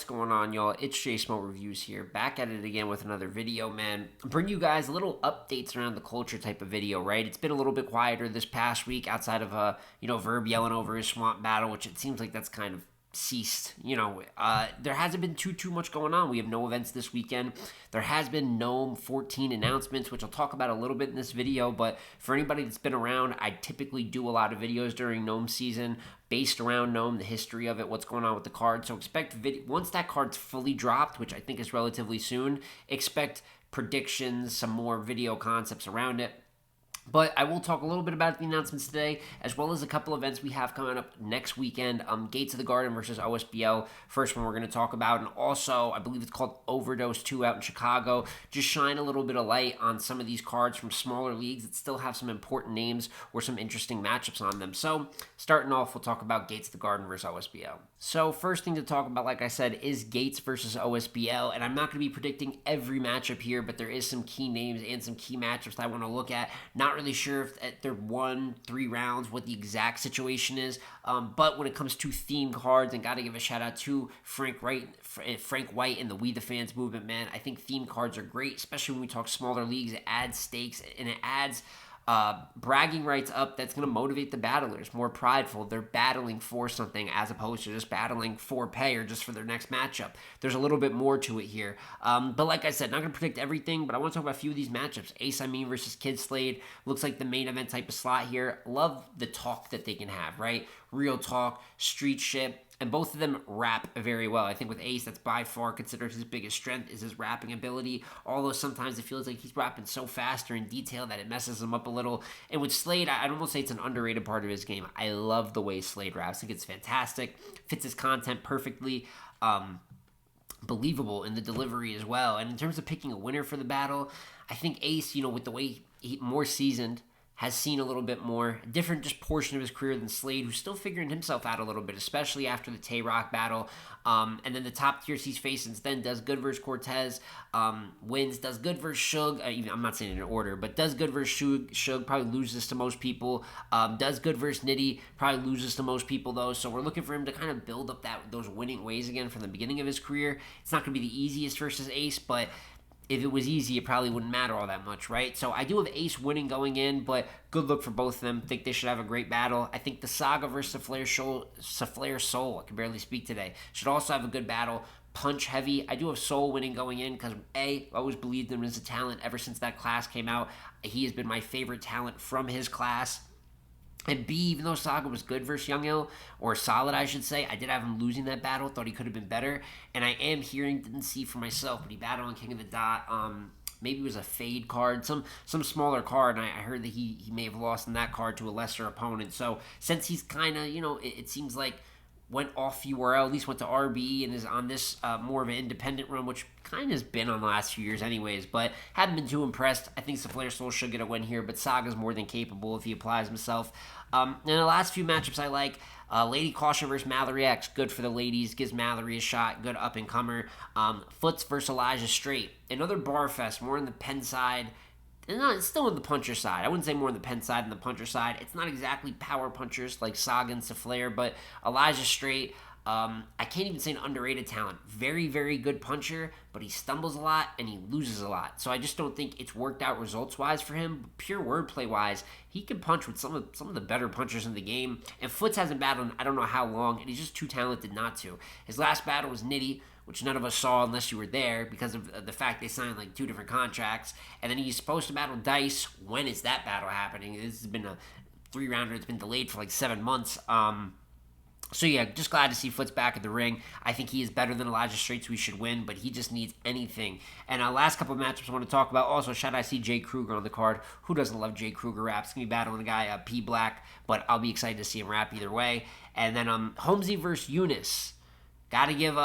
What's going on, y'all? It's Jay Smoke Reviews here, back at it again with another video, man. Bring you guys little updates around the culture type of video, right? It's been a little bit quieter this past week outside of, Verb yelling over his swamp battle, which it seems like that's kind of ceased. There hasn't been too much going on. We have no events this weekend. There has been NOME 14 announcements, which I'll talk about a little bit in this video, but for anybody that's been around, I typically do a lot of videos during NOME season based around NOME, the history of it, what's going on with the card. So expect once that card's fully dropped, which I think is relatively soon, expect predictions, some more video concepts around it. But I will talk a little bit about the announcements today, as well as a couple events we have coming up next weekend. Gates of the Garden versus OSBL, first one we're going to talk about. And also, I believe it's called Overdose 2 out in Chicago. Just shine a little bit of light on some of these cards from smaller leagues that still have some important names or some interesting matchups on them. So, starting off, we'll talk about Gates of the Garden versus OSBL. So, first thing to talk about, like I said, is Gates versus OSBL. And I'm not going to be predicting every matchup here, but there is some key names and some key matchups that I want to look at. Not really sure if they're 1-3 rounds, what the exact situation is. But when it comes to theme cards, and got to give a shout out to Frank White and the We the Fans movement, man. I think theme cards are great, especially when we talk smaller leagues. It adds stakes and it adds bragging rights up. That's going to motivate the battlers, more prideful. They're battling for something as opposed to just battling for pay or just for their next matchup. There's a little bit more to it here. But like I said, not going to predict everything, but I want to talk about a few of these matchups. Ace versus Kid Slade looks like the main event type of slot here. Love the talk that they can have, right? Real talk, street shit. And both of them rap very well. I think with Ace, that's by far considered his biggest strength is his rapping ability. Although sometimes it feels like he's rapping so fast or in detail that it messes him up a little. And with Slade, I'd almost say it's an underrated part of his game. I love the way Slade raps. I think it's fantastic. Fits his content perfectly. Believable in the delivery as well. And in terms of picking a winner for the battle, I think Ace, with the way more seasoned, has seen a little bit more, different just portion of his career than Slade, who's still figuring himself out a little bit, especially after the Tay-Rock battle. And then the top tiers he's facing then does good versus Cortez, wins, does good versus Suge. I'm not saying it in order, but does good versus Suge, probably loses to most people. Does good versus Nitty, probably loses to most people though. So we're looking for him to kind of build up those winning ways again from the beginning of his career. It's not going to be the easiest versus Ace, but if it was easy, it probably wouldn't matter all that much, right? So I do have Ace winning going in, but good look for both of them. Think they should have a great battle. I think the Saga versus Saflair Soul, I can barely speak today, should also have a good battle. Punch heavy. I do have Soul winning going in because I always believed him as a talent ever since that class came out. He has been my favorite talent from his class. And B, even though Saga was good versus Young Ill, or solid I should say, I did have him losing that battle, thought he could have been better. And I am hearing, didn't see for myself, but he battled on King of the Dot. Maybe it was a fade card, some smaller card, and I heard that he may have lost in that card to a lesser opponent. So since he's kind of, it seems like went off URL, at least went to RB and is on this more of an independent run, which kind of has been on the last few years anyways, but haven't been too impressed. I think Saflair Soul should get a win here, but Saga's more than capable if he applies himself. And the last few matchups I like, Lady Caution versus Mallory X, good for the ladies, gives Mallory a shot, good up-and-comer. Foots versus Elijah Straight, another bar fest, more on the pen side. No, it's still on the puncher side. I wouldn't say more on the pen side than the puncher side. It's not exactly power punchers like Saga and Saflair, but Elijah Straight, I can't even say an underrated talent. Very, very good puncher, but he stumbles a lot and he loses a lot. So I just don't think it's worked out results-wise for him. Pure wordplay-wise, he can punch with some of the better punchers in the game. And Foots hasn't battled in I don't know how long, and he's just too talented not to. His last battle was Nitty, which none of us saw unless you were there because of the fact they signed like 2 different contracts. And then he's supposed to battle Dice. When is that battle happening? This has been a 3-rounder. It's been delayed for like 7 months. So yeah, just glad to see Foots back at the ring. I think he is better than Elijah Straight, so he should win, but he just needs anything. And last couple of matchups I want to talk about. Also, shout out, I see Jay Kruger on the card. Who doesn't love Jay Kruger raps? Going to be battling a guy, P Black, but I'll be excited to see him rap either way. And then Holmesy versus Eunice. Gotta give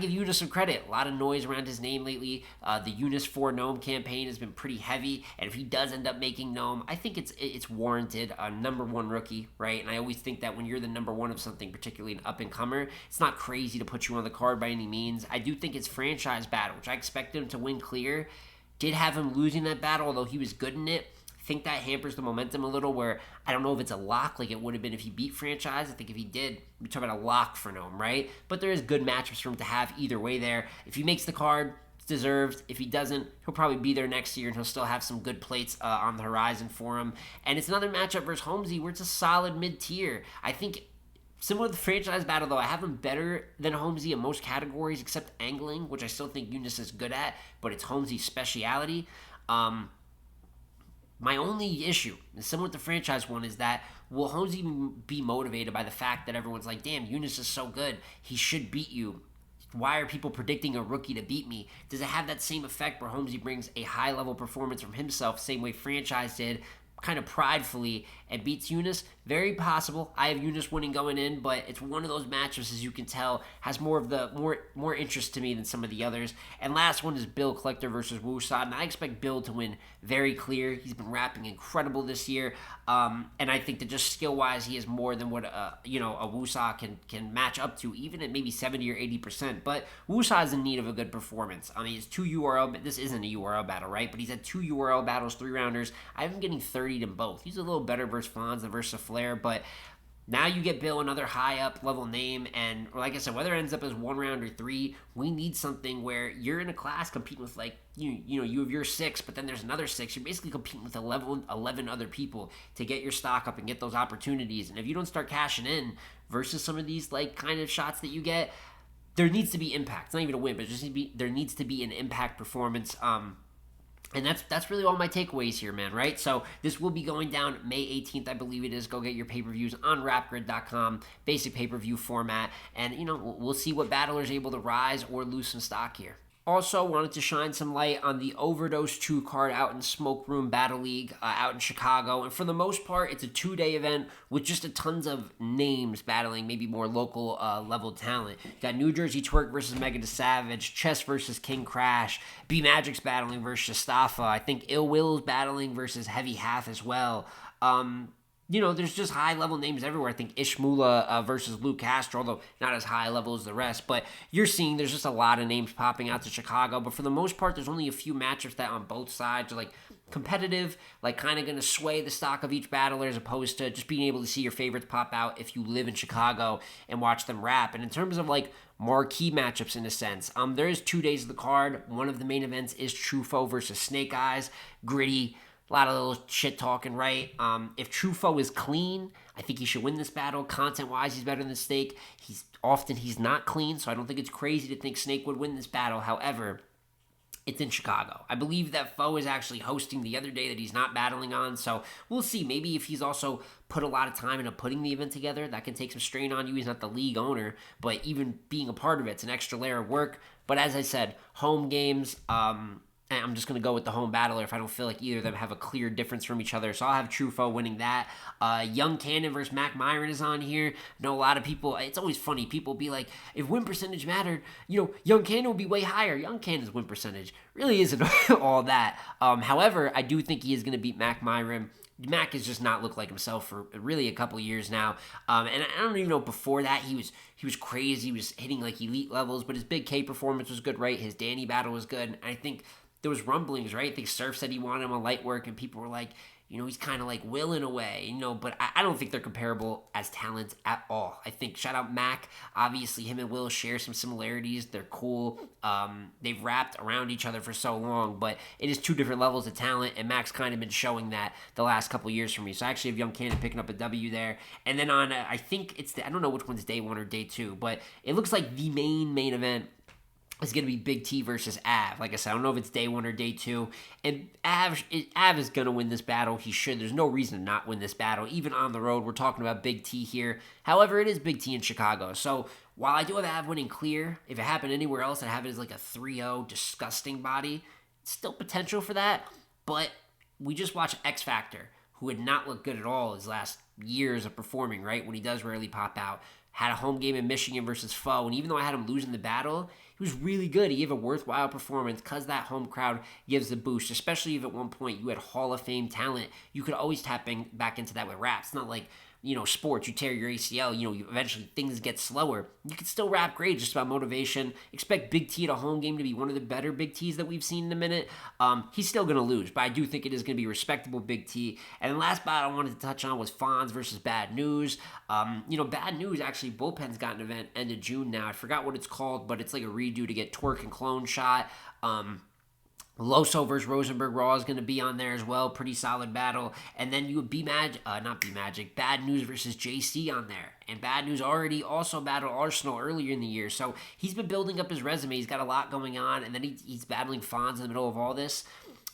Eunice some credit. A lot of noise around his name lately. The Eunice for NOME campaign has been pretty heavy, and if he does end up making NOME, I think it's warranted. A number 1 rookie, right? And I always think that when you're the number 1 of something, particularly an up-and-comer, it's not crazy to put you on the card by any means. I do think it's franchise battle, which I expected him to win clear. Did have him losing that battle, although he was good in it. think that hampers the momentum a little, where I don't know if it's a lock like it would have been if he beat Franchise. I think if he did, we're talking about a lock for NOME, right? But there is good matchups for him to have either way there. If he makes the card, it's deserved. If he doesn't, he'll probably be there next year, and he'll still have some good plates on the horizon for him. And it's another matchup versus Holmesy where it's a solid mid-tier. I think similar to the Franchise battle, though, I have him better than Holmesy in most categories except angling, which I still think Eunice is good at, but it's Holmesy's speciality. My only issue, and similar with the Franchise one, is that will Holmesy be motivated by the fact that everyone's like, damn, Eunice is so good, he should beat you. Why are people predicting a rookie to beat me? Does it have that same effect where Holmesy brings a high-level performance from himself, same way Franchise did, kind of pridefully, and beats Eunice? Very possible. I have Eunice winning going in, but it's one of those matchups, as you can tell, has more of the more interest to me than some of the others. And last one is Bill Collector versus Woosad, and I expect Bill to win very clear. He's been rapping incredible this year, and I think that just skill-wise, he is more than what a Woosad can match up to, even at maybe 70 or 80%. But Woosad is in need of a good performance. I mean, it's two URL, but this isn't a URL battle, right? But he's had two URL battles, 3-rounders. I have him getting 30 in both. He's a little better versus Fonz than versus Flair, but now you get Bill, another high up level name, and like I said, whether it ends up as 1 round or 3, we need something where you're in a class competing with like you have your 6, but then there's another 6. You're basically competing with 11 other people to get your stock up and get those opportunities. And if you don't start cashing in versus some of these like kind of shots that you get, there needs to be impact. It's not even a win, but there needs to be an impact performance. And that's really all my takeaways here, man, right? So this will be going down May 18th, I believe it is. Go get your pay-per-views on rapgrid.com, basic pay-per-view format. And, we'll see what battler is able to rise or lose some stock here. Also, wanted to shine some light on the Overdose 2 card out in Smoke Room Battle League out in Chicago. And for the most part, it's a 2-day event with just a tons of names battling, maybe more local level talent. You got New Jersey Twerk versus Mega the Savage, Chess versus King Crash, B Magic's battling versus Shastafa. I think Ill Will's battling versus Heavy Half as well. There's just high-level names everywhere. I think Ishmula versus Luke Castro, although not as high level as the rest. But you're seeing there's just a lot of names popping out to Chicago. But for the most part, there's only a few matchups that on both sides are, like, competitive, like, kind of going to sway the stock of each battler as opposed to just being able to see your favorites pop out if you live in Chicago and watch them rap. And in terms of, like, marquee matchups in a sense, there is 2 days of the card. One of the main events is Trufo versus Snake Eyes. Gritty. A lot of little shit talking, right? If Trufo is clean, I think he should win this battle. Content-wise, he's better than Snake. He's not clean, so I don't think it's crazy to think Snake would win this battle. However, it's in Chicago. I believe that Foe is actually hosting the other day that he's not battling on, so we'll see. Maybe if he's also put a lot of time into putting the event together, that can take some strain on you. He's not the league owner, but even being a part of it's an extra layer of work. But as I said, home games, I'm just going to go with the home battler if I don't feel like either of them have a clear difference from each other. So I'll have Trufo winning that. Young Cannon versus Mac Myron is on here. I know a lot of people, it's always funny. People be like, if win percentage mattered, Young Cannon would be way higher. Young Cannon's win percentage really isn't all that. However, I do think he is going to beat Mac Myron. Mac has just not looked like himself for really a couple years now. And I don't even know, before that, he was crazy. He was hitting like elite levels, but his Big K performance was good, right? His Danny battle was good. And I think there was rumblings, right? I think Surf said he wanted him on light work, and people were like, he's kind of like Will in a way, but I don't think they're comparable as talents at all. I think, shout out Mac, obviously him and Will share some similarities. They're cool. They've rapped around each other for so long, but it is 2 different levels of talent, and Mac's kind of been showing that the last couple years for me. So I actually have Young Cannon picking up a W there. And then on, I think I don't know which one's day 1 or day 2, but it looks like the main event is going to be Big T versus Av. Like I said, I don't know if it's day 1 or day 2. And Av is going to win this battle. He should. There's no reason to not win this battle. Even on the road, we're talking about Big T here. However, it is Big T in Chicago. So while I do have Av winning clear, if it happened anywhere else, I'd have it as like a 3-0 disgusting body. Still potential for that. But we just watched X Factor, who had not looked good at all his last years of performing, right? When he does rarely pop out. Had a home game in Michigan versus Foe. And even though I had him losing the battle, he was really good. He gave a worthwhile performance because that home crowd gives a boost, especially if at one point you had Hall of Fame talent. You could always tap back into that with rap. It's not like sports, you tear your ACL, you eventually things get slower. You can still rap grade just about motivation. Expect Big T at a home game to be one of the better Big Ts that we've seen in a minute. He's still going to lose, but I do think it is going to be respectable Big T. And the last battle I wanted to touch on was Fonz versus Bad News. Bad News, actually, Bullpen's got an event end of June now. I forgot what it's called, but it's like a redo to get Twerk and Clone shot. Loso versus Rosenberg Raw is going to be on there as well. Pretty solid battle. And then you would Bad News versus JC on there. And Bad News already also battled Arsenal earlier in the year. So he's been building up his resume. He's got a lot going on. And then he's battling Fonz in the middle of all this.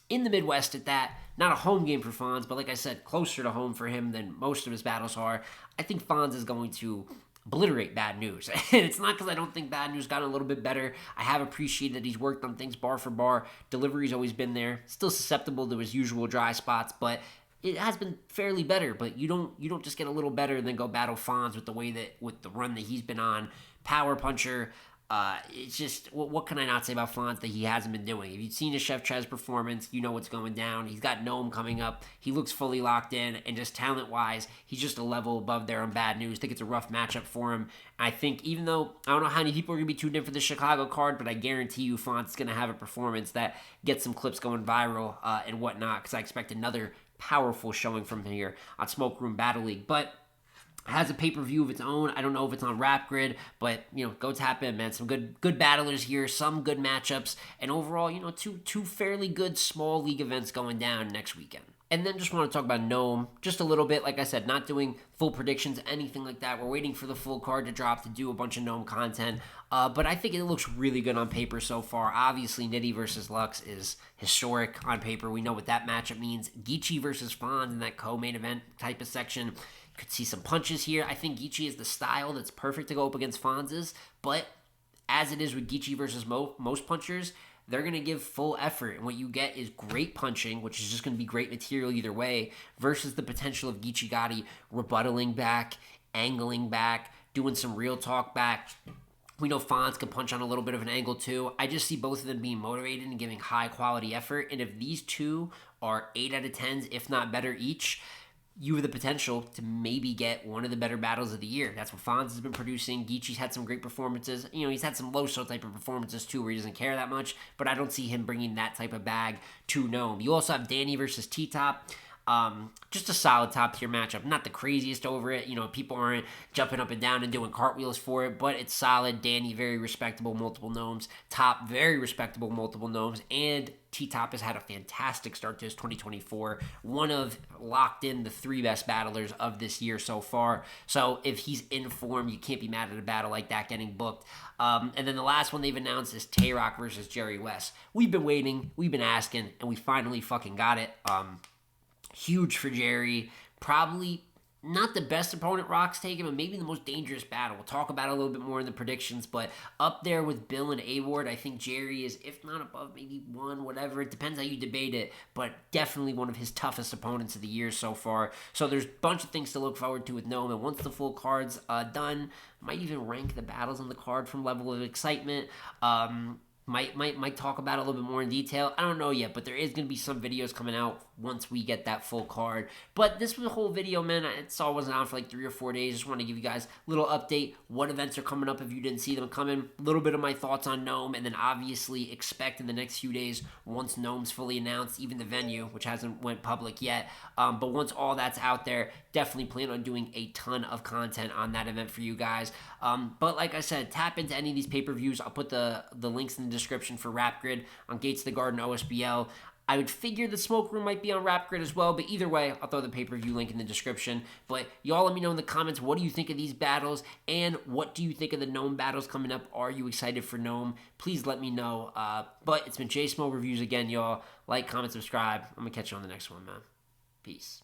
In the Midwest at that, not a home game for Fonz, but like I said, closer to home for him than most of his battles are. I think Fonz is going to obliterate Bad News. And it's not because I don't think Bad News got a little bit better. I have appreciated that he's worked on things bar for bar. Delivery's always been there. Still susceptible to his usual dry spots, but it has been fairly better. But you don't just get a little better and then go battle Fonz with the run that he's been on. Power puncher. It's just, what can I not say about Fonz that he hasn't been doing? If you've seen his Chef Chaz performance, you know what's going down. He's got NOME coming up. He looks fully locked in, and just talent-wise, he's just a level above there on Bad News. I think it's a rough matchup for him. I think even though, I don't know how many people are going to be tuned in for the Chicago card, but I guarantee you Fonz is going to have a performance that gets some clips going viral and whatnot, because I expect another powerful showing from here on Smoke Room Battle League. But has a pay-per-view of its own. I don't know if it's on Rap Grid, but go tap in, man. Some good battlers here, some good matchups, and overall, two fairly good small league events going down next weekend. And then just want to talk about NOME just a little bit. Like I said, not doing full predictions, anything like that. We're waiting for the full card to drop to do a bunch of NOME content. But I think it looks really good on paper so far. Obviously, Nitty versus Lux is historic on paper. We know what that matchup means. Geechee versus Fonz in that co-main event type of section. Could see some punches here. I think Geechee is the style that's perfect to go up against Fonz's, but as it is with Geechee versus most punchers, they're going to give full effort, and what you get is great punching, which is just going to be great material either way, versus the potential of Geechee Gotti rebuttaling back, angling back, doing some real talk back. We know Fonz can punch on a little bit of an angle too. I just see both of them being motivated and giving high quality effort, and if these two are 8 out of 10s, if not better each, you have the potential to maybe get one of the better battles of the year. That's what Fonz has been producing. Geechee's had some great performances. He's had some Loso type of performances too where he doesn't care that much, but I don't see him bringing that type of bag to NOME. You also have Danny versus T-Top. Just a solid top tier matchup. Not the craziest over it. People aren't jumping up and down and doing cartwheels for it, but it's solid. Danny, very respectable, multiple gnomes. Top, very respectable, multiple gnomes. And T-Top has had a fantastic start to his 2024. One of, locked in, the 3 best battlers of this year so far. So if he's in form, you can't be mad at a battle like that getting booked. And then the last one they've announced is Tay-Rock versus Jerry West. We've been waiting, we've been asking, and we finally fucking got it. Huge for Jerry. Probably not the best opponent Rock's taken, but maybe the most dangerous battle. We'll talk about it a little bit more in the predictions, but up there with Bill and A-Ward, I think Jerry is, if not above, maybe 1, whatever. It depends how you debate it, but definitely one of his toughest opponents of the year so far. So there's a bunch of things to look forward to with NOME, and once the full card's done, might even rank the battles on the card from level of excitement. Might talk about it a little bit more in detail. I don't know yet, but there is going to be some videos coming out once we get that full card. But this was a whole video, man. It all wasn't on for like 3 or 4 days. Just want to give you guys a little update. What events are coming up if you didn't see them coming. A little bit of my thoughts on NOME. And then obviously expect in the next few days, once NOME's fully announced, even the venue, which hasn't went public yet. But once all that's out there, definitely plan on doing a ton of content on that event for you guys. But like I said, tap into any of these pay-per-views. I'll put the links in the description for Rap Grid on Gates of the Garden OSBL. I would figure the Smoke Room might be on Rap Grid as well, but either way, I'll throw the pay-per-view link in the description. But y'all let me know in the comments, what do you think of these battles, and what do you think of the NOME battles coming up? Are you excited for NOME? Please let me know. But it's been J Smo Reviews again, y'all. Like, comment, subscribe. I'm going to catch you on the next one, man. Peace.